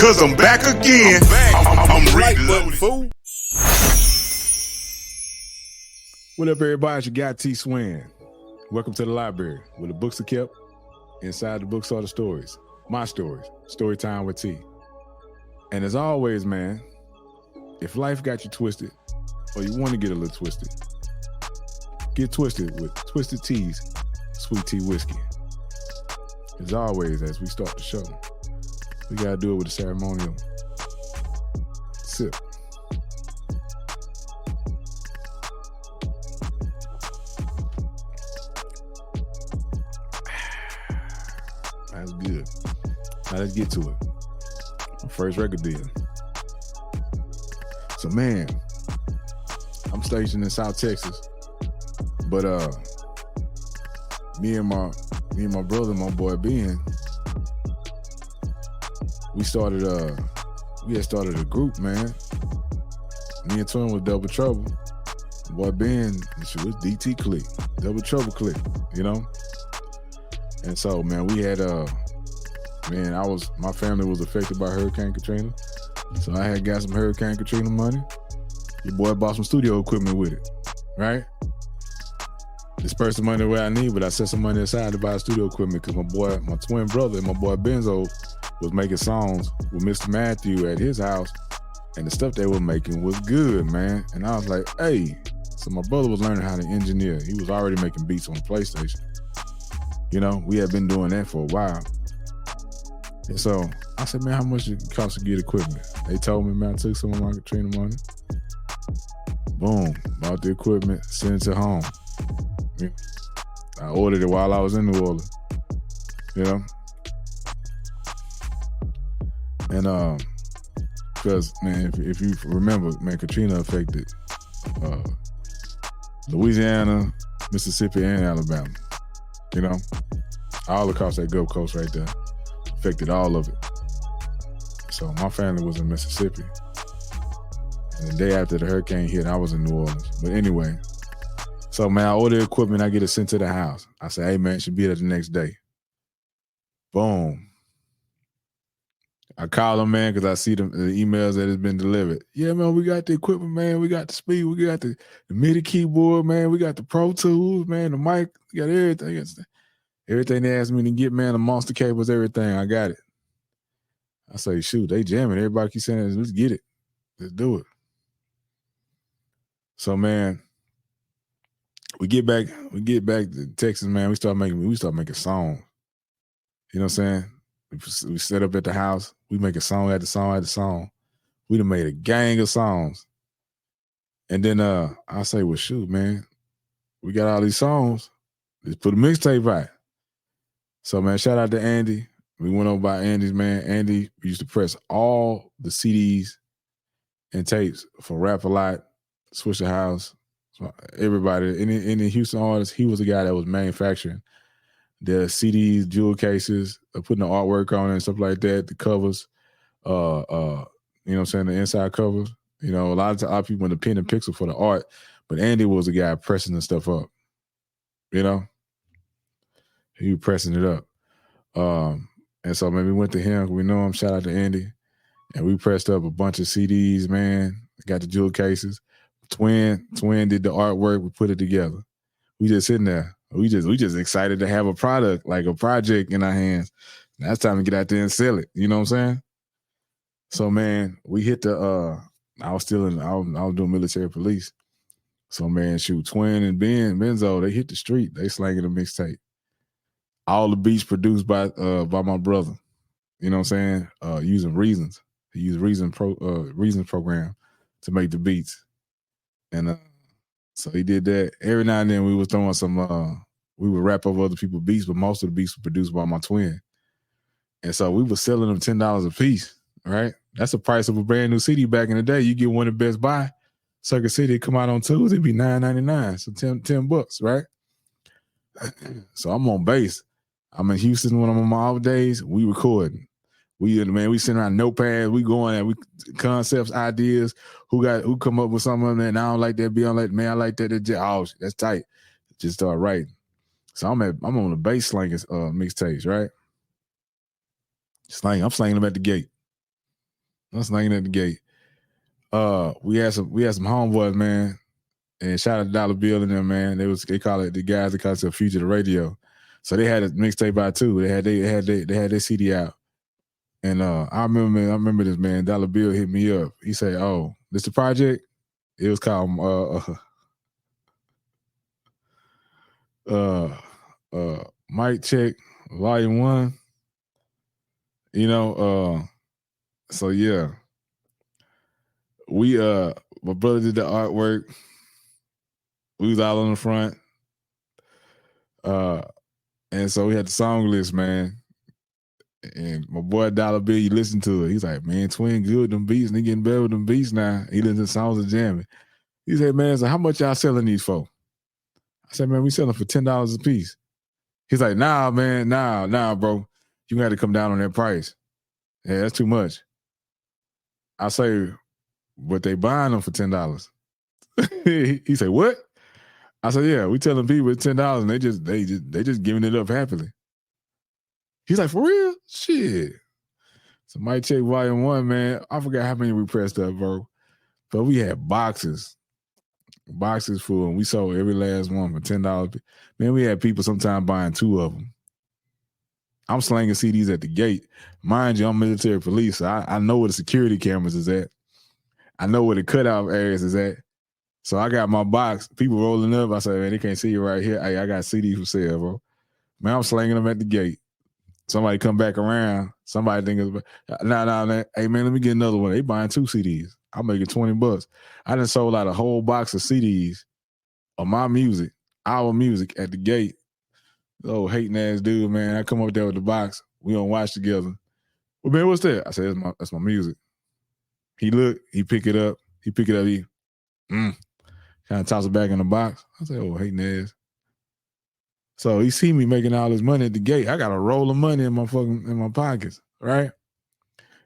Cause I'm back again. I'm reloaded. Fool. What up, everybody? It's your guy, T Swin. Welcome to the library, where the books are kept. Inside the books are the stories. My stories. Story time with T. And as always, man, if life got you twisted, or you want to get a little twisted, get twisted with Twisted Tea's Sweet Tea Whiskey. As always, as we start the show, we got to do it with a ceremonial sip. That's good. Now let's get to it. My first record deal. So, man, I'm stationed in South Texas, but me and my brother, my boy Ben, we had started a group, man. Me and Twin was Double Trouble. Boy Ben, it was DT Click, Double Trouble Click, you know. And so, man, we had my family was affected by Hurricane Katrina, so I had got some Hurricane Katrina money. Your boy bought some studio equipment with it, right? Dispersed the money where I need, but I set some money aside to buy studio equipment because my twin brother and my boy Benzo was making songs with Mr. Matthew at his house, and the stuff they were making was good, man. And I was like, hey, so my brother was learning how to engineer. He was already making beats on the PlayStation. You know, we had been doing that for a while. And so I said, man, how much it cost to get equipment? They told me, man, I took some of my Katrina money. Boom, bought the equipment, sent it to home. I ordered it while I was in New Orleans, you know? And because, man, if you remember, man, Katrina affected Louisiana, Mississippi, and Alabama, you know? All across that Gulf Coast right there. Affected all of it. So my family was in Mississippi. And the day after the hurricane hit, I was in New Orleans. But anyway, so, man, I order equipment, I get it sent to the house. I say, hey, man, it should be there the next day. Boom. I call them, man, because I see the emails that has been delivered. Yeah, man, we got the equipment, man. We got the speed. We got the MIDI keyboard, man. We got the Pro Tools, man, the mic. We got everything. Everything they asked me to get, man, the monster cables, everything. I got it. I say, shoot, they jamming. Everybody keeps saying, let's get it. Let's do it. So, man, we get back to Texas, man. We start making songs. You know what I'm saying? We set up at the house. We make a song after song after song. We done made a gang of songs. And then I say, well, shoot, man, we got all these songs. Let's put a mixtape out. So, man, shout out to Andy. We went over by Andy's, man. Andy used to press all the CDs and tapes for Rap A Lot, Swisher House, everybody. Any Houston artists, he was the guy that was manufacturing the CDs, jewel cases, putting the artwork on it and stuff like that, the covers, you know what I'm saying, the inside covers. You know, a lot of people went to pen and pixel for the art, but Andy was the guy pressing the stuff up, you know? He was pressing it up. And so, man, we went to him. We know him. Shout out to Andy. And we pressed up a bunch of CDs, man. Got the jewel cases. Twin did the artwork. We put it together. We just sitting there. We just excited to have a product, like a project in our hands. Now it's time to get out there and sell it. You know what I'm saying? So, man, we hit the I was doing military police. So, man, shoot, Twin and Benzo, they hit the street. They slanging a mixtape. All the beats produced by my brother. You know what I'm saying? Using Reasons. He used Reasons program to make the beats. And so he did that. Every now and then we was throwing some we would rap over other people's beats, but most of the beats were produced by my twin. And so we were selling them $10 a piece, right? That's the price of a brand new CD back in the day. You get one at Best Buy, Circuit City, come out on Tuesday, it'd be $9.99. So $10, right? So I'm on base. I'm in Houston when I'm on my off days. We recording. We sitting around notepads. We going at concepts, ideas. Who come up with something and I don't like that. Be on like, man, I like that. Oh, that's tight. Just start writing. So I'm on the bass slanging mixtapes, right? I'm slanging them at the gate. I'm slanging at the gate. We had some homeboys, man. And shout out to Dollar Bill and them, man. They call it the guys that call it the future of the radio. So they had a mixtape out too. They had their CD out. And I remember this, man. Dollar Bill hit me up. He said, "Oh, this the project?" It was called Mic Check Volume 1. You know, so yeah. We my brother did the artwork. We was out on the front. And so we had the song list, man. And my boy Dollar Bill, you listen to it. He's like, man, Twin good with them beats, and he getting better with them beats now. He listens to songs and jamming. He said, man, so how much y'all selling these for? I said, man, we selling for $10 a piece. He's like, nah, man, nah, bro. You got to come down on that price. Yeah, that's too much. I say, but they buying them for $10. He said, what? I said, yeah, we telling people it's $10 and they just giving it up happily. He's like, for real? Shit. So Mic Check Volume 1, man. I forgot how many we pressed up, bro. But we had boxes full, and we sold every last one for $10. Man, we had people sometimes buying 2 of them. I'm slanging CDs at the gate. Mind you, I'm military police, so I know where the security cameras is at. I know where the cutoff areas is at. So I got my box. People rolling up. I said, man, they can't see you right here. Hey, I got CDs for sale, bro. Man, I'm slanging them at the gate. Somebody come back around. Somebody think it's nah. Hey man, let me get another one. They buying 2 CDs. I'm making $20. I done sold out a whole box of CDs of my music, our music at the gate. Oh, hating ass dude, man. I come up there with the box. We gonna watch together. Well, man, what's that? I said, that's my music. He looked. He pick it up. He kind of toss it back in the box. I said, oh, hating ass. So he see me making all this money at the gate. I got a roll of money in my pockets, right?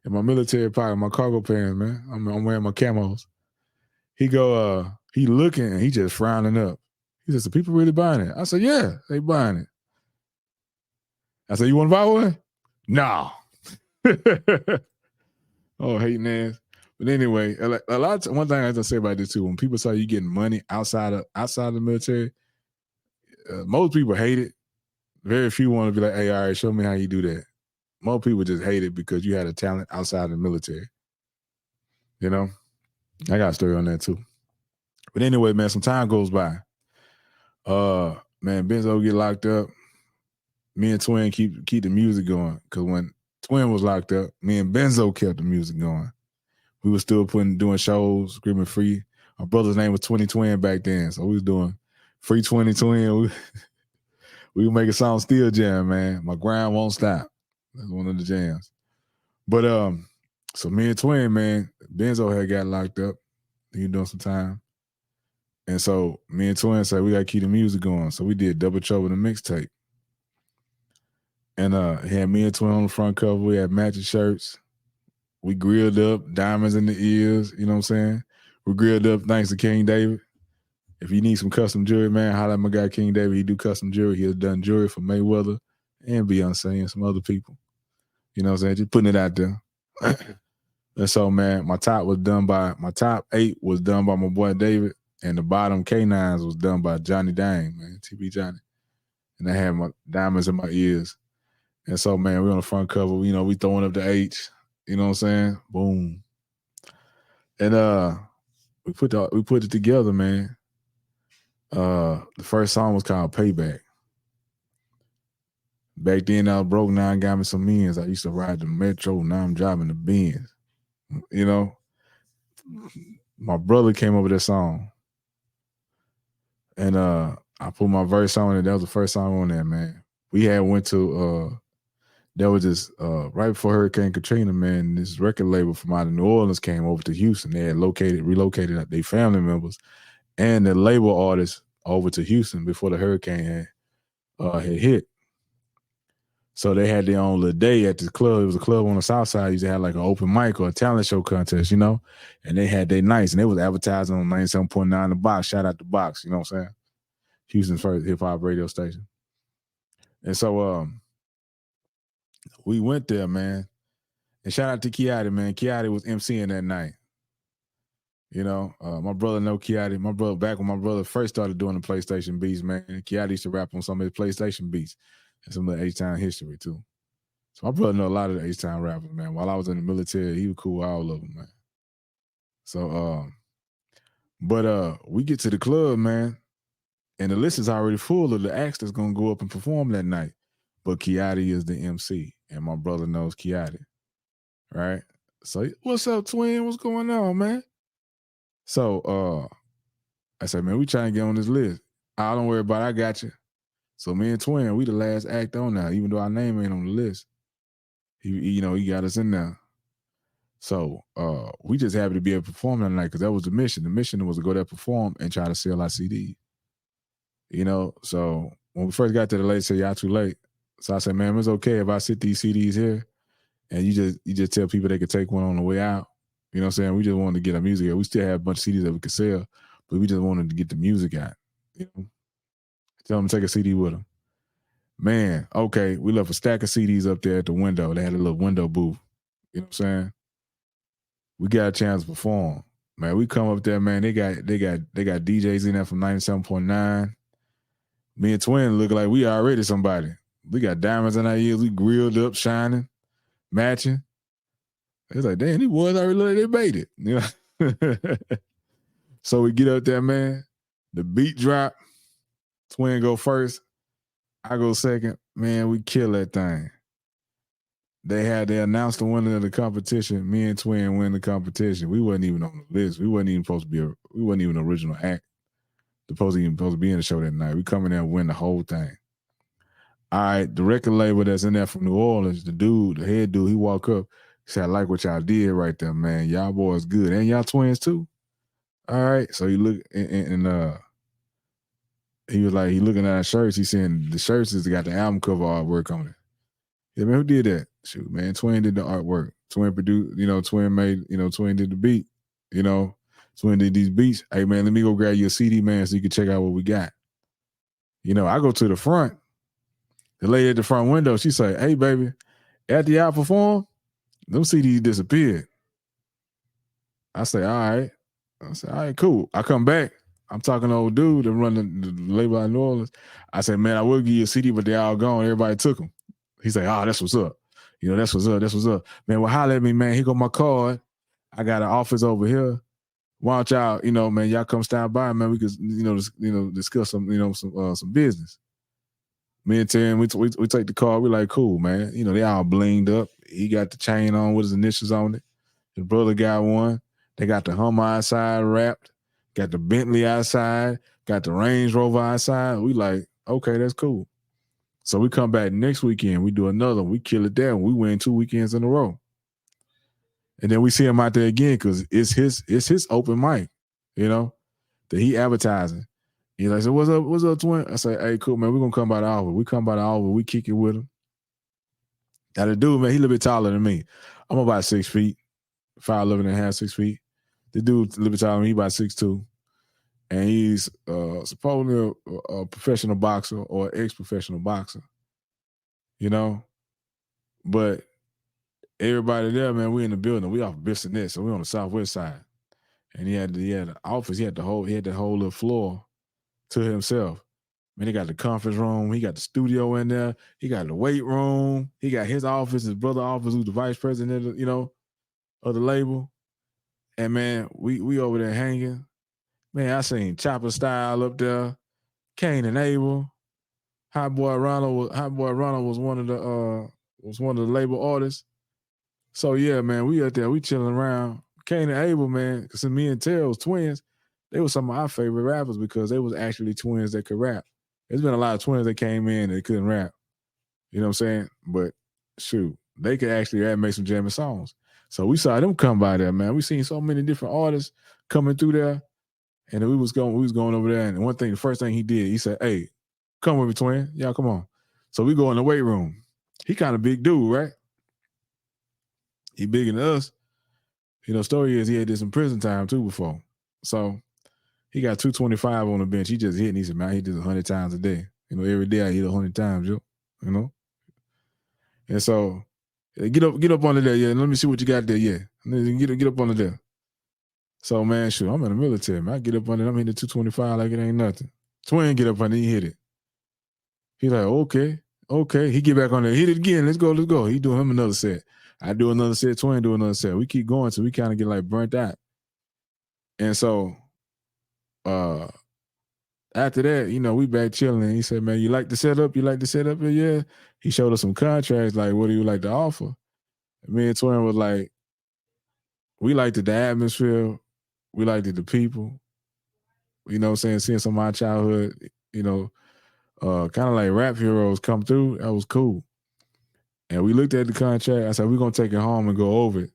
In my military pocket, my cargo pants, man. I'm wearing my camos. He looking and he just frowning up. He says, the people really buying it? I said, yeah, they buying it. I said, you want to buy one? No. Oh, hating ass. But anyway, one thing I have to say about this too, when people say you getting money outside of the military, most people hate it. Very few want to be like, hey, all right, show me how you do that. Most people just hate it because you had a talent outside of the military. You know? I got a story on that too. But anyway, man, some time goes by. Man, Benzo get locked up. Me and Twin keep the music going. Because when Twin was locked up, me and Benzo kept the music going. We were still doing shows, Screaming Free. My brother's name was 20 Twin back then. So we was doing Free 20 Twin. We were making songs still jam, man. My Grind Won't Stop. That's one of the jams. But so me and Twin, man, Benzo had got locked up. He was doing some time. And so me and Twin said, we got to keep the music going. So we did Double Trouble, the mixtape. And he had me and Twin on the front cover. We had matching shirts. We grilled up, diamonds in the ears, you know what I'm saying? We grilled up thanks to King David. If you need some custom jewelry, man, holla at my guy King David. He do custom jewelry. He has done jewelry for Mayweather and Beyonce and some other people. You know what I'm saying? Just putting it out there. And so, man, my top 8 was done by my boy David, and the bottom K9s was done by Johnny Dang, man, TB Johnny. And I had my diamonds in my ears. And so, man, we're on the front cover. You know, we throwing up the H. You know what I'm saying? Boom. And we put it together, man. The first song was called Payback. Back then, I was broke. Now I got me some millions. I used to ride the Metro. Now I'm driving the Benz. You know, my brother came up with that song. And I put my verse on it. That was the first song on there, man. We had went to that was just right before Hurricane Katrina, man. This record label from out of New Orleans came over to Houston. They had relocated their family members and the label artists over to Houston before the hurricane had hit. So they had their own little day at the club. It was a club on the south side. Used to have like an open mic or a talent show contest, you know? And they had their nights, and they was advertising on 97.9 The Box. Shout out The Box, you know what I'm saying? Houston's first hip-hop radio station. And so we went there, man. And shout out to Kiati, man. Kiati was MCing that night. You know, my brother know Kiati. My brother, back when my brother first started doing the PlayStation beats, man, Kiati used to rap on some of his PlayStation beats and some of the H-Town history too. So my brother know a lot of the H-Town rappers, man. While I was in the military, he was cool with all of them, man. So, but we get to the club, man, and the list is already full of the acts that's gonna go up and perform that night. But Kiati is the MC, and my brother knows Kiati, right? So, what's up, twin? What's going on, man? So, I said, man, we trying to get on this list. I don't worry about it. I got you. So me and Twin, we the last act on now, even though our name ain't on the list. He got us in there. So we just happy to be able to perform that night because that was the mission. The mission was to go there, perform, and try to sell our CD. You know, so when we first got to the lady said, y'all too late. So I said, man, it's okay if I sit these CDs here and you just tell people they could take one on the way out. You know what I'm saying? We just wanted to get our music out. We still have a bunch of CDs that we could sell, but we just wanted to get the music out. You know? Tell them to take a CD with them. Man, okay, we left a stack of CDs up there at the window. They had a little window booth. You know what I'm saying? We got a chance to perform. Man, we come up there, man. They got DJs in there from 97.9. Me and Twin look like we already somebody. We got diamonds in our ears. We grilled up, shining, matching. It's like, damn, these boys already look like they made it. You know? So we get up there, man. The beat drop. Twin go first. I go second. Man, we kill that thing. They announced the winner of the competition. Me and Twin win the competition. We wasn't even on the list. We wasn't even supposed to be we wasn't even an original act. Supposed to be in the show that night. We come in there and win the whole thing. All right, the record label that's in there from New Orleans, the head dude, he walk up. He said, I like what y'all did right there, man. Y'all boys good. And y'all twins too? All right. So he look and he was like, he looking at our shirts. He saying the shirts has got the album cover artwork on it. Yeah, man, who did that? Shoot, man, Twin did the artwork. Twin produced, Twin made, Twin did the beat, Twin did these beats. Hey, man, let me go grab you a CD, man, so you can check out what we got. I go to the front. The lady at the front window, she say, hey, baby, after y'all perform, them CDs disappeared. I say, all right. All right, cool. I come back. I'm talking to old dude that run the label out of New Orleans. I said, man, I will give you a CD, but they all gone. Everybody took them. He said, oh, that's what's up. That's what's up. That's what's up. Man, well, holler at me, man. Here go my card. I got an office over here. Why don't y'all, man, y'all come stop by, man. We could, discuss some business. Me and Tim, we take the card. We like, cool, man. They all blinged up. He got the chain on with his initials on it. His brother got one. They got the Hummer outside wrapped. Got the Bentley outside. Got the Range Rover outside. We like, okay, that's cool. So we come back next weekend. We do another. We kill it there. And we win 2 weekends in a row. And then we see him out there again because it's his open mic, that he advertising. He's like, so what's up, twin? I say, hey, cool, man. We're going to come by the office. We come by the office. We kick it with him. Now the dude, man, he a little bit taller than me. I'm about 6 feet, 5'11 and a half, 6 feet. The dude's a little bit taller than me. He about 6'2". And he's supposedly a professional boxer or ex-professional boxer, But everybody there, man, we in the building. We off Bissonnette, so we on the southwest side. And he had the office. He had that whole little floor to himself. Man, he got the conference room. He got the studio in there. He got the weight room. He got his office, his brother's office, who's the vice president, of the label. And man, we over there hanging. Man, I seen Chopper Style up there, Cain and Abel. Hot Boy Ronald was one of the label artists. So yeah, man, we out there, we chilling around. Cain and Abel, man, because me and Terrell was twins. They were some of our favorite rappers because they was actually twins that could rap. There's been a lot of twins that came in and they couldn't rap. You know what I'm saying? But shoot, they could actually make some jamming songs. So we saw them come by there, man. We seen so many different artists coming through there. And we was going over there. And the first thing he did, he said, hey, come with me, twin. Y'all come on. So we go in the weight room. He kind of big dude, right? He bigger than us. Story is he had this in prison time too before. So he got 225 on the bench. He just hitting. He said, man, he did 100 times a day. Every day I hit 100 times, And so Get up under there, yeah. Let me see what you got there, yeah. Get up under there. So, man, shoot, I'm in the military, man. I get up under there, I'm hitting the 225 like it ain't nothing. Twin get up under, he hit it. He like, okay. He get back on there, hit it again. Let's go. He doing him another set. I do another set, Twin do another set. We keep going, so we kind of get like burnt out. And so, after that, we back chilling. He said, man, you like the setup? Yeah. He showed us some contracts, like, what do you like to offer? And me and Twin was like, we liked the atmosphere. We liked the people. You know what I'm saying? Seeing some of my childhood, kind of like rap heroes come through. That was cool. And we looked at the contract. I said, we're going to take it home and go over it.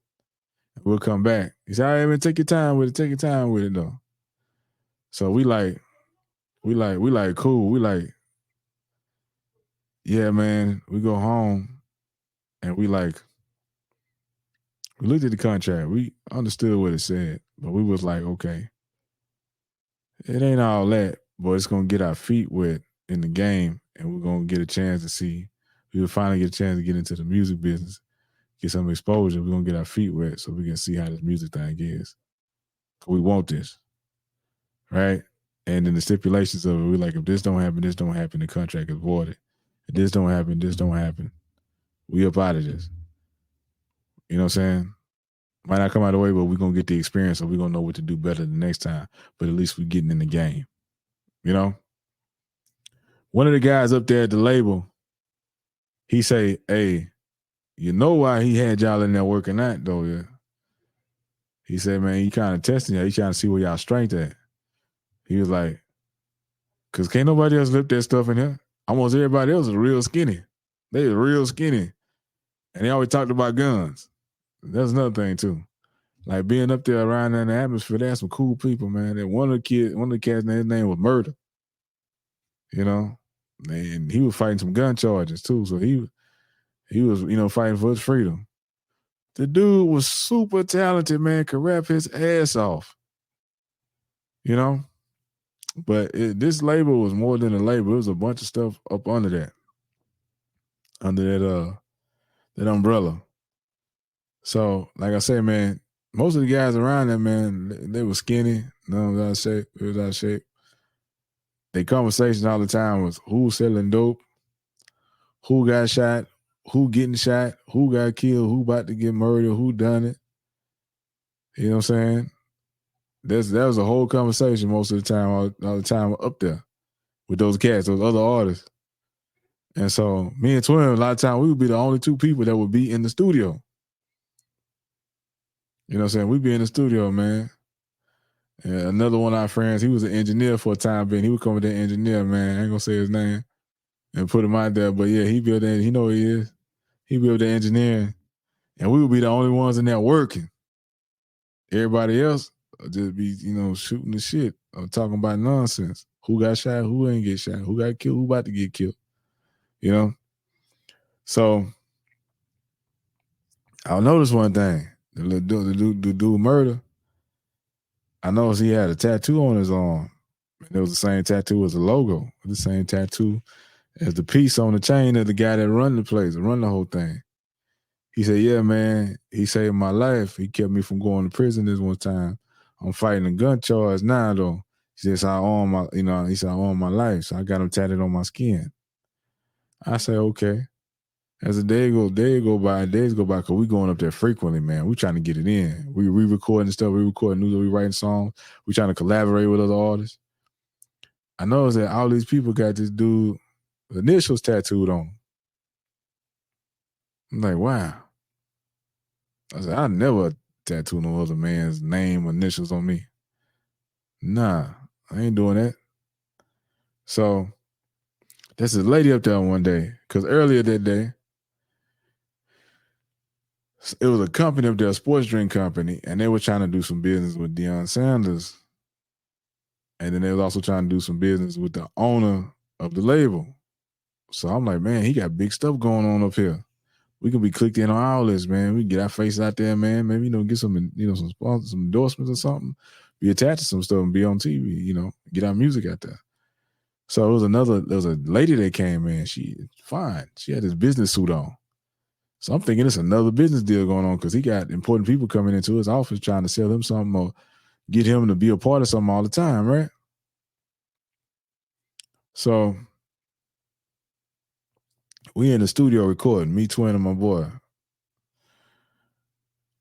We'll come back. He said, all right, man, take your time with it, though. So we like, cool. We like, yeah, man, we go home and we looked at the contract. We understood what it said, but we was like, okay, it ain't all that, but it's going to get our feet wet in the game, and we're going to get a chance to see. We will finally get a chance to get into the music business, get some exposure. We're going to get our feet wet so we can see how this music thing is. We want this, right? And then the stipulations of it, we're like, if this don't happen, the contract is voided. If this don't happen, we up out of this. You know what I'm saying? Might not come out of the way, but we're going to get the experience, so we're going to know what to do better the next time. But at least we're getting in the game. One of the guys up there at the label, he say, hey, you know why he had y'all in there working out, though, yeah? He said, man, he kind of testing y'all. He trying to see where y'all strength at. He was like, because can't nobody else lift that stuff in here. Almost everybody else is real skinny. They are real skinny. And they always talked about guns. That's another thing, too. Like being up there around in the atmosphere, they had some cool people, man. And one of the cats, his name was Murder. And he was fighting some gun charges, too. So he was, fighting for his freedom. The dude was super talented, man, could rap his ass off. But this label was more than a label. It was a bunch of stuff up under that umbrella. So, like I say, man, most of the guys around there, man, they were skinny. None was out of shape. It was out of shape. Their conversation all the time was who's selling dope, who got shot, who getting shot, who got killed, who about to get murdered, who done it. You know what I'm saying? That was a whole conversation most of the time, all the time up there with those cats, those other artists. And so me and Twin, a lot of time, we would be the only two people that would be in the studio. You know what I'm saying? We'd be in the studio, man. And another one of our friends, he was an engineer for a time being. He would come with that engineer, man. I ain't going to say his name and put him out there. But, yeah, he built that. He know who he is. He built the engineering. And we would be the only ones in there working. Everybody else would just be, shooting the shit or talking about nonsense. Who got shot, who ain't get shot, who got killed, who about to get killed. So I'll notice one thing. The dude Murder, I noticed he had a tattoo on his arm. And it was the same tattoo as the logo, the same tattoo as the piece on the chain of the guy that run the place, run the whole thing. He said, yeah, man, he saved my life. He kept me from going to prison this one time. I'm fighting a gun charge now, though. He says, I own my life. So I got him tatted on my skin. I say, okay. As the days go by, because we going up there frequently, man. We trying to get it in. We re-recording stuff. We recording new, we writing songs. We trying to collaborate with other artists. I noticed that all these people got this dude initials tattooed on. I'm like, wow. I said, I never tattoo no other man's name or initials on me. Nah, I ain't doing that. So there's a lady up there one day, because earlier that day, it was a company up there, a sports drink company, and they were trying to do some business with Deion Sanders. And then they was also trying to do some business with the owner of the label. So I'm like, man, he got big stuff going on up here. We can be clicked in on all this, man. We can get our face out there, man. Maybe, get some, some sponsors, some endorsements or something. Be attached to some stuff and be on TV, get our music out there. So there was a lady that came in. She fine. She had this business suit on. So I'm thinking it's another business deal going on because he got important people coming into his office trying to sell him something or get him to be a part of something all the time, right? So we in the studio recording, me, Twin, and my boy.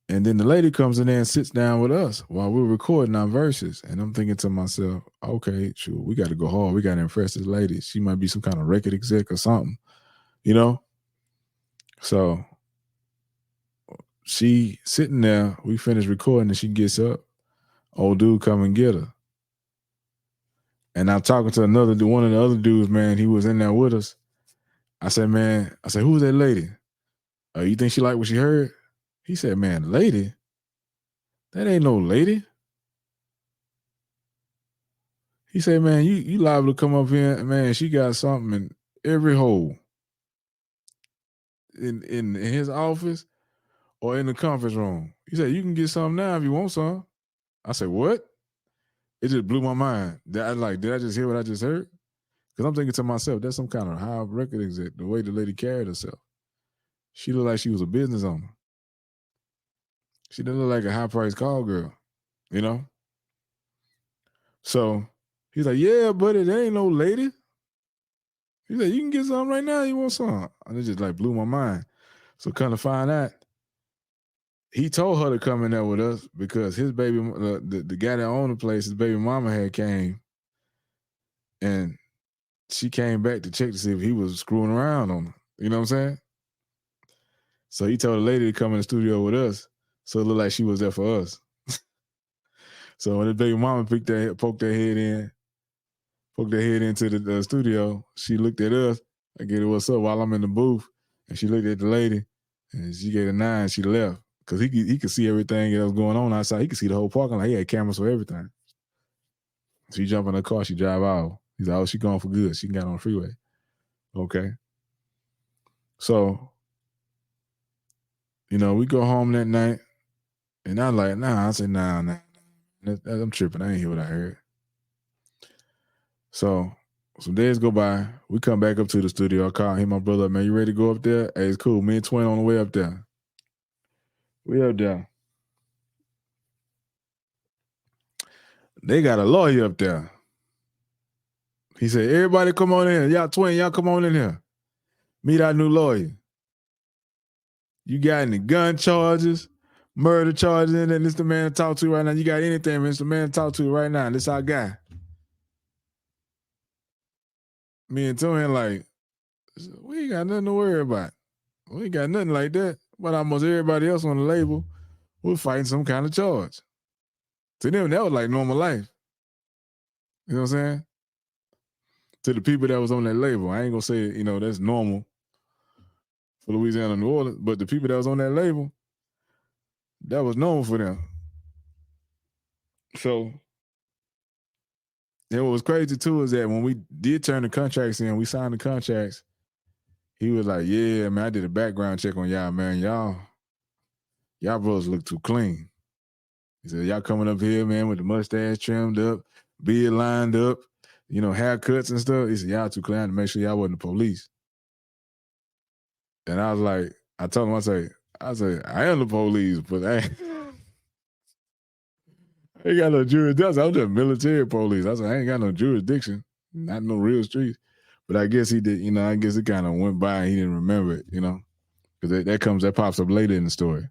And then the lady comes in there and sits down with us while we're recording our verses. And I'm thinking to myself, okay, sure, we got to go hard. We got to impress this lady. She might be some kind of record exec or something, you know? So she sitting there, we finish recording and she gets up. Old dude come and get her. And I'm talking to one of the other dudes, man. He was in there with us. I said, who's that lady? You think she liked what she heard? He said, man, lady? That ain't no lady. He said, man, you liable to come up here, man, she got something in every hole. In his office or in the conference room. He said, you can get some now if you want some. I said, what? It just blew my mind. Did I just hear what I just heard? Because I'm thinking to myself, that's some kind of high record exec, the way the lady carried herself. She looked like she was a business owner. She didn't look like a high-priced call girl, you know? So he's like, yeah, buddy, there ain't no lady. He said, you can get some right now. You want some? And it just like blew my mind. So kind of find out, he told her to come in there with us because his baby, the guy that owned the place, his baby mama had came, and she came back to check to see if he was screwing around on her. You know what I'm saying? So he told the lady to come in the studio with us, so it looked like she was there for us. So when the baby mama poked their head into the studio, she looked at us. I get it, what's up, while I'm in the booth, and she looked at the lady, and she gave a 9. She left. Because he could see everything that was going on outside. He could see the whole parking lot. He had cameras for everything. She jump in the car. She drive out. He's like, oh, she gone for good. She can get on the freeway. Okay. So, we go home that night. And I'm like, nah. I said, nah. I'm tripping. I ain't hear what I heard. So, some days go by. We come back up to the studio. I call him, my brother, man, you ready to go up there? Hey, it's cool. Me and Twin on the way up there. We up there. They got a lawyer up there. He said, everybody come on in. Y'all Twin, y'all come on in here. Meet our new lawyer. You got any gun charges, murder charges, and this the man to talk to right now. You got anything, man, it's the man to talk to right now. This our guy. Me and Twin like, we ain't got nothing to worry about. We ain't got nothing like that. But almost everybody else on the label was fighting some kind of charge. To them, that was like normal life. You know what I'm saying? To the people that was on that label, I ain't gonna say, that's normal for Louisiana and New Orleans, but the people that was on that label, that was normal for them. So, and what was crazy too is that when we did turn the contracts in, we signed the contracts, he was like, yeah, man, I did a background check on y'all, man. Y'all brothers look too clean. He said, y'all coming up here, man, with the mustache trimmed up, beard lined up, haircuts and stuff. He said, y'all too clean to make sure y'all wasn't the police. And I was like, I told him, I said, I am the police, but I ain't got no jurisdiction. I'm just military police. I said, I ain't got no jurisdiction, not no real streets. But I guess he did, I guess it kind of went by and he didn't remember it, because that pops up later in the story,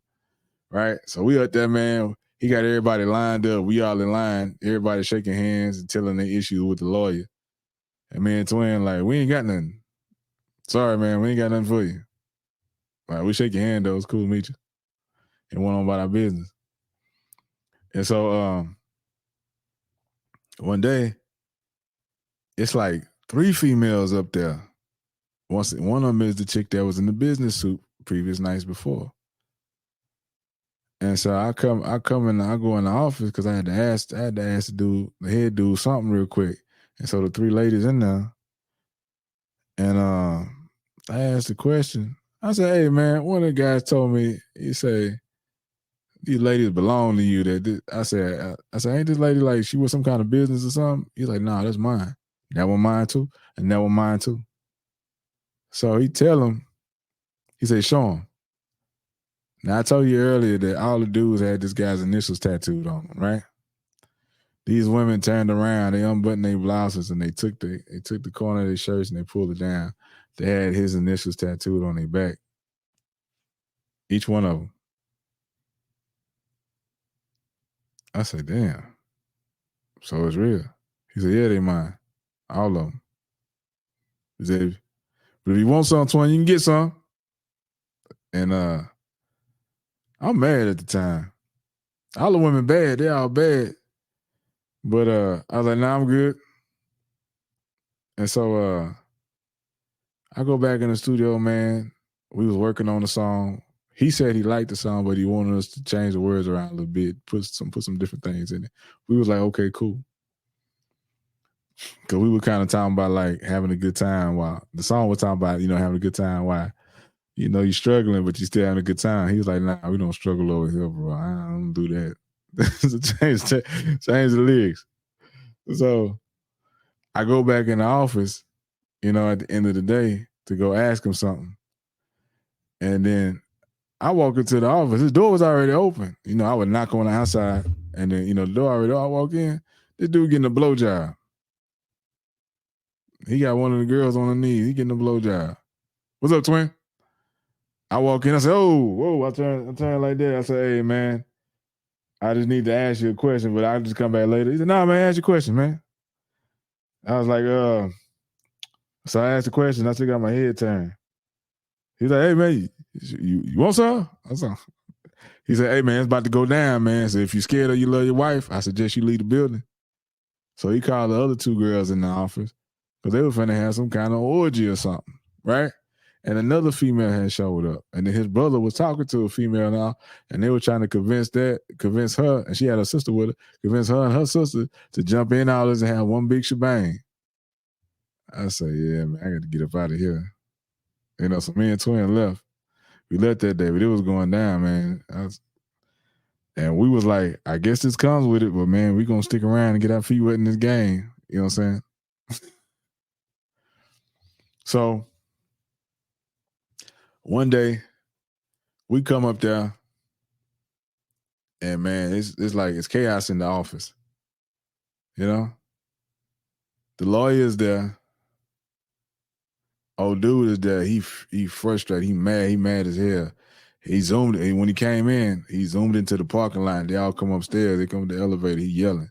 right? So we up there, man. He got everybody lined up. We all in line. Everybody shaking hands and telling their issue with the lawyer. And me and Twin like, we ain't got nothing. Sorry, man, we ain't got nothing for you. Like, we shake your hand, though. It's cool to meet you. And went on about our business. And so one day, it's like 3 females up there. One of them is the chick that was in the business suit previous nights before. And so I come and I go in the office because I had to ask the head dude something real quick. And so the 3 ladies in there, and I asked the question. I said, hey man, one of the guys told me, he said, these ladies belong to you. I said, ain't this lady like she was some kind of business or something? He's like, nah, that's mine. That one mine too, and that one mine too. So he tell him, he said, show him. Now I told you earlier that all the dudes had this guy's initials tattooed on them, right? These women turned around, they unbuttoned their blouses, and they took the corner of their shirts and they pulled it down. They had his initials tattooed on their back. Each one of them. I said, damn. So it's real. He said, yeah, they mine. All of them. He said, but if you want some, Twin, you can get some. And I'm mad at the time. All the women bad. They all bad. But I was like, nah, I'm good. And so I go back in the studio, man. We was working on the song. He said he liked the song, but he wanted us to change the words around a little bit, put some different things in it. We was like, okay, cool. Because we were kind of talking about like having a good time while the song was talking about, having a good time while, you're struggling, but you're still having a good time. He was like, nah, we don't struggle over here, bro. I don't do that. So change the lyrics. So I go back in the office, at the end of the day to go ask him something. And then I walk into the office. His door was already open. I would knock on the outside, and then, the door already, I walk in. This dude getting a blowjob. He got one of the girls on her knees. He getting a blowjob. What's up, Twin? I walk in. I say, oh, whoa. I turn like that. I say, hey, man, I just need to ask you a question, but I'll just come back later. He said, nah, man, ask your question, man. I was like, so I asked the question. I still got my head turned. He's like, hey, man, you want some? I said, he said, hey, man, it's about to go down, man. So if you're scared or you love your wife, I suggest you leave the building. So he called the other two girls in the office because they were finna have some kind of orgy or something, right? And another female had showed up. And then his brother was talking to a female now, and they were trying to convince her, and she had her sister with her, convince her and her sister to jump in all this and have one big shebang. I say, yeah, man, I got to get up out of here. So me and Twin left. We left that day, but it was going down, man. And we was like, I guess this comes with it, but man, we gonna stick around and get our feet wet in this game. You know what I'm saying? So one day we come up there, and man, it's like it's chaos in the office. The lawyer is there. Old dude is there. He frustrated. He mad as hell. He zoomed, and when he came in, he zoomed into the parking lot. They all come upstairs. They come to the elevator. He yelling.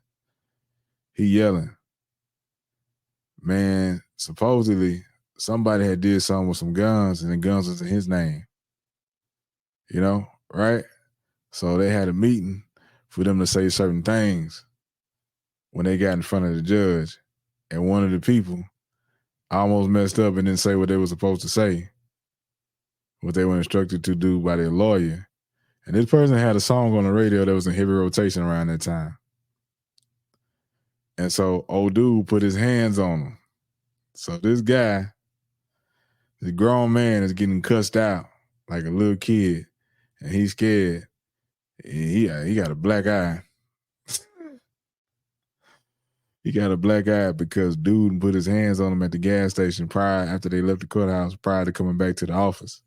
Man, supposedly somebody had did something with some guns, and the guns was in his name. Right? So they had a meeting for them to say certain things when they got in front of the judge. And one of the people almost messed up and didn't say what they were supposed to say, what they were instructed to do by their lawyer. And this person had a song on the radio that was in heavy rotation around that time. And so old dude put his hands on him. So this guy, the grown man, is getting cussed out like a little kid, and he's scared. He got a black eye. He got a black eye because dude put his hands on him at the gas station after they left the courthouse, prior to coming back to the office.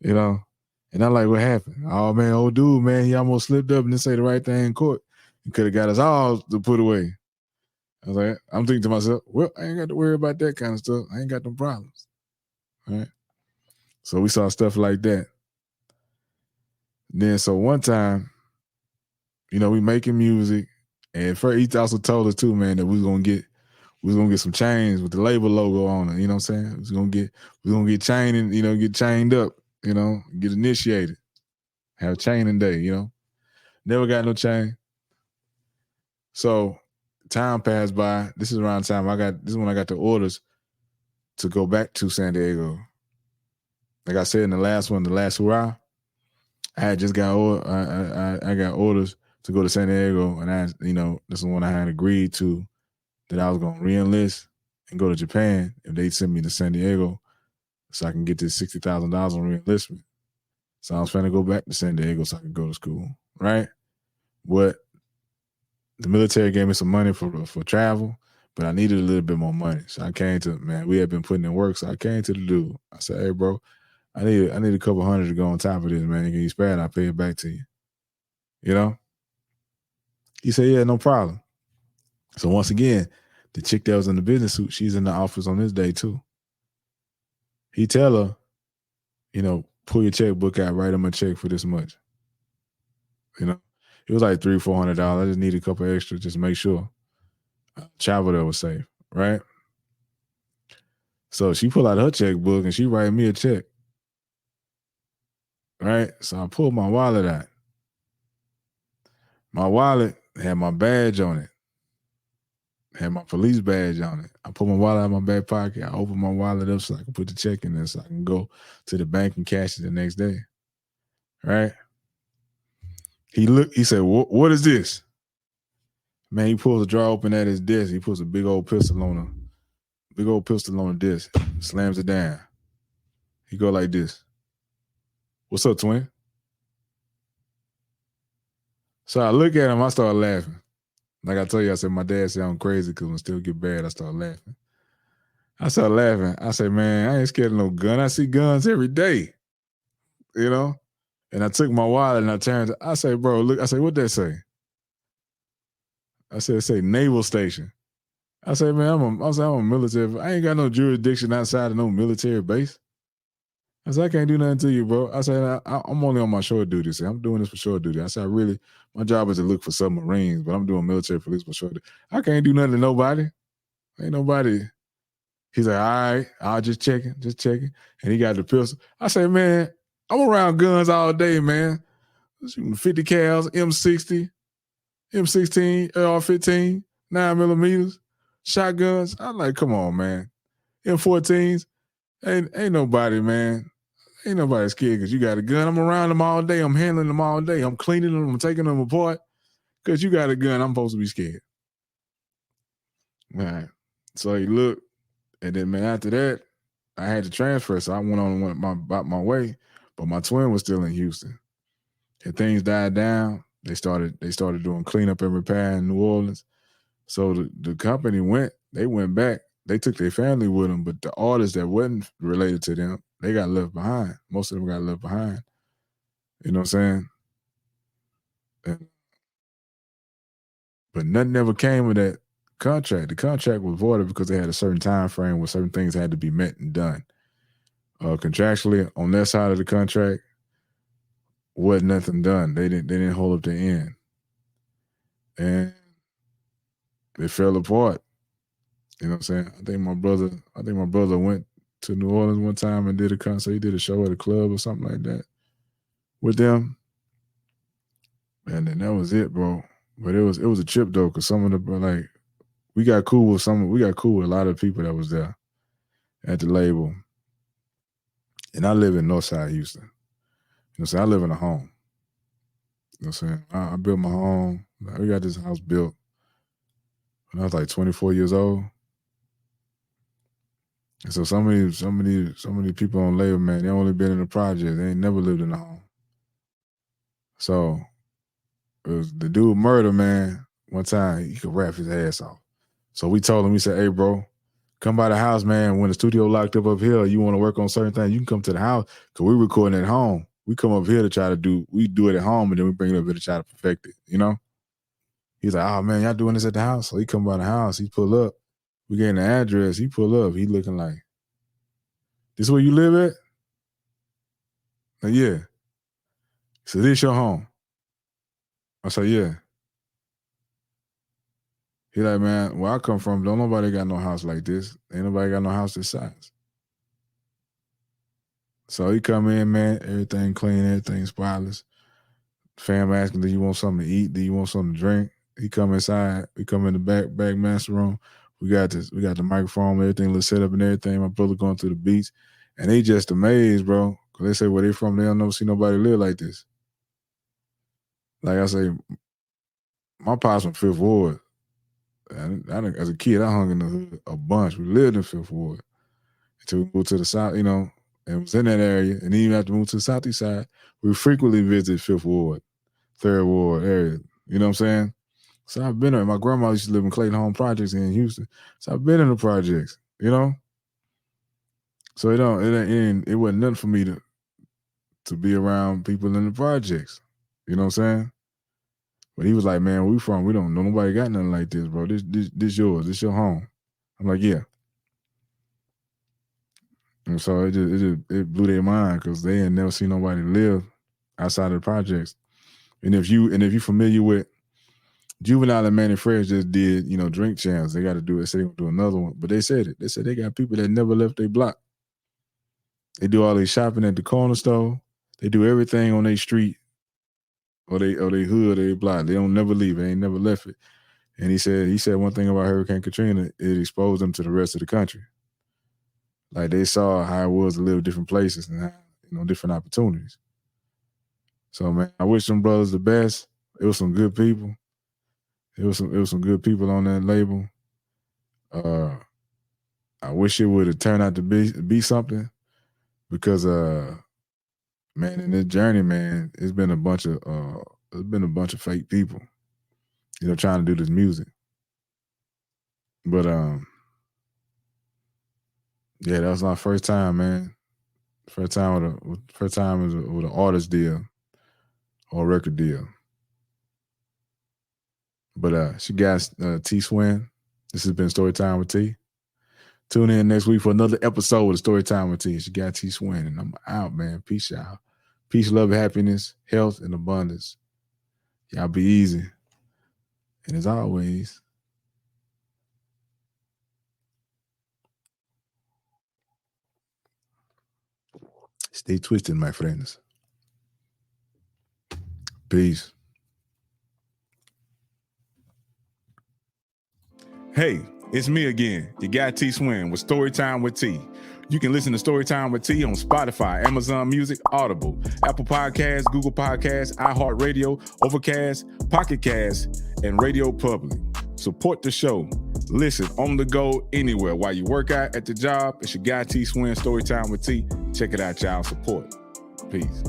And I'm like, what happened? Oh man, old dude, man, he almost slipped up and didn't say the right thing in court. He could have got us all to put away. I was like, I'm thinking to myself, well, I ain't got to worry about that kind of stuff. I ain't got no problems. All right. So we saw stuff like that. Then so one time, we making music, and first he also told us too, man, that we was gonna get some chains with the label logo on it. You know what I'm saying? We was gonna get chained and get chained up, get initiated, have chaining day. Never got no chain. So time passed by. This is around the time this is when I got the orders to go back to San Diego. Like I said in the last hurrah, I had just got I got orders to go to San Diego, and this is when I had agreed to that I was gonna re-enlist and go to Japan if they send me to San Diego, so I can get this $60,000 on re-enlistment. So I was trying to go back to San Diego so I could go to school, right? But the military gave me some money for travel, but I needed a little bit more money. So I came to, man, we had been putting in work, so I came to the dude. I said, hey, bro, I need a couple hundred to go on top of this, man. Can you spare it? I'll pay it back to you. You know? He said, yeah, no problem. So once again, the chick that was in the business suit, she's in the office on this day too. He tell her, you know, pull your checkbook out, write him a check for this much. You know, it was like $300-400. I just need a couple extra just to make sure travel there was safe, right? So she pulled out her checkbook and she write me a check, right? So I pulled my wallet out. My wallet had my badge on it, had my police badge on it. I put my wallet out of my back pocket. I opened my wallet up so I can put the check in there so I can go to the bank and cash it the next day, right? He said, what is this? Man, he pulls a drawer open at his desk. He puts a big old pistol on the desk, slams it down. He go like this. What's up, twin? So I look at him, I start laughing. Like I told you, I said, my dad said I'm crazy because when it still get bad, I start laughing. I started laughing. I said, man, I ain't scared of no gun. I see guns every day, you know? And I took my wallet and I turned. I say, bro, look. I say, what that say? I said, it say Naval Station. I say, man, I'm a military. I ain't got no jurisdiction outside of no military base. I said, I can't do nothing to you, bro. I said, I'm only on my shore duty. So I'm doing this for shore duty. I said, my job is to look for submarines, but I'm doing military police for shore duty. I can't do nothing to nobody. Ain't nobody. He's like, all right, I'll just checking. And he got the pistol. I say, man, I'm around guns all day, man. 50 cals, M60, M16, AR-15, 9mm, shotguns. I'm like, come on, man. M14s. Ain't nobody, man. Ain't nobody scared because you got a gun. I'm around them all day. I'm handling them all day. I'm cleaning them. I'm taking them apart. Because you got a gun, I'm supposed to be scared. All right. So he looked. And then, man, after that, I had to transfer. So I went on about my way. But my twin was still in Houston. And things died down. They started doing cleanup and repair in New Orleans. So the company went back. They took their family with them, but the artists that wasn't related to them, they got left behind. Most of them got left behind. You know what I'm saying? But nothing ever came of that contract. The contract was voided because they had a certain time frame where certain things had to be met and done. Contractually, on their side of the contract, wasn't nothing done. They didn't hold up the end. And it fell apart. You know what I'm saying? I think my brother went to New Orleans one time and did a concert. He did a show at a club or something like that with them. And then that was it, bro. But it was a trip though, because some of the, like, we got cool with a lot of people that was there at the label. And I live in Northside Houston. You know what I'm saying? I live in a home. You know what I'm saying? I built my home. We got this house built when I was like 24 years old. And so some of these people on label, man, they only been in the project. They ain't never lived in a home. So it was the dude murder, man. One time he could rap his ass off. So we told him, we said, hey, bro, come by the house, man. When the studio locked up here, you want to work on certain things, you can come to the house because we're recording at home. We come up here to try to we do it at home and then we bring it up here to try to perfect it, you know? He's like, oh, man, y'all doing this at the house? So he come by the house. He pull up. We gave him the address. He pull up. He looking like, this where you live at? Like, yeah. So this your home? I said, yeah. He like, man, where I come from, don't nobody got no house like this. Ain't nobody got no house this size. So he come in, man, everything clean, everything spotless. Fam asking, do you want something to eat? Do you want something to drink? He come inside. We come in the back master room. We got the microphone, everything little set up and everything. My brother going through the beats. And they just amazed, bro. Because they say where they from, they don't never see nobody live like this. Like I say, my pops from Fifth Ward. As a kid, I hung in the hood a bunch. We lived in Fifth Ward until we moved to the south, you know, and was in that area. And even after we moved to the southeast side, we frequently visited Fifth Ward, Third Ward area. You know what I'm saying? So I've been there. My grandma used to live in Clayton Home Projects in Houston. So I've been in the projects, you know? So it wasn't nothing for me to to be around people in the projects. You know what I'm saying? But he was like, man, we don't know nobody got nothing like this, bro. This yours. This your home. I'm like, yeah. And so it blew their mind because they had never seen nobody live outside of the projects. And if you familiar with Juvenile and Manny Fresh just did, Drink Champs. They got to do it. Say they do another one. But they said it. They said they got people that never left their block. They do all their shopping at the corner store. They do everything on their street or they hood, their block. They don't never leave. They ain't never left it. And he said one thing about Hurricane Katrina, it exposed them to the rest of the country. Like they saw how it was to live different places and different opportunities. So man, I wish them brothers the best. It was some good people. It was some good people on that label. I wish it would have turned out to be something because man, in this journey, man, it's been a bunch of fake people, trying to do this music. But yeah, that was my first time, man. First time with an artist deal or record deal. But she got T Swin. This has been Storytime with T. Tune in next week for another episode of Storytime with T. She got T Swin, and I'm out, man. Peace out. Peace, love, happiness, health, and abundance. Y'all be easy. And as always, stay twisted, my friends. Peace. Hey, it's me again, your guy T Swin with Storytime with T. You can listen to Storytime with T on Spotify, Amazon Music, Audible, Apple Podcasts, Google Podcasts, iHeartRadio, Overcast, Pocket Cast, and Radio Public. Support the show. Listen on the go anywhere. While you work out at the job, it's your guy T Swin, Storytime with T. Check it out, y'all. Support. Peace.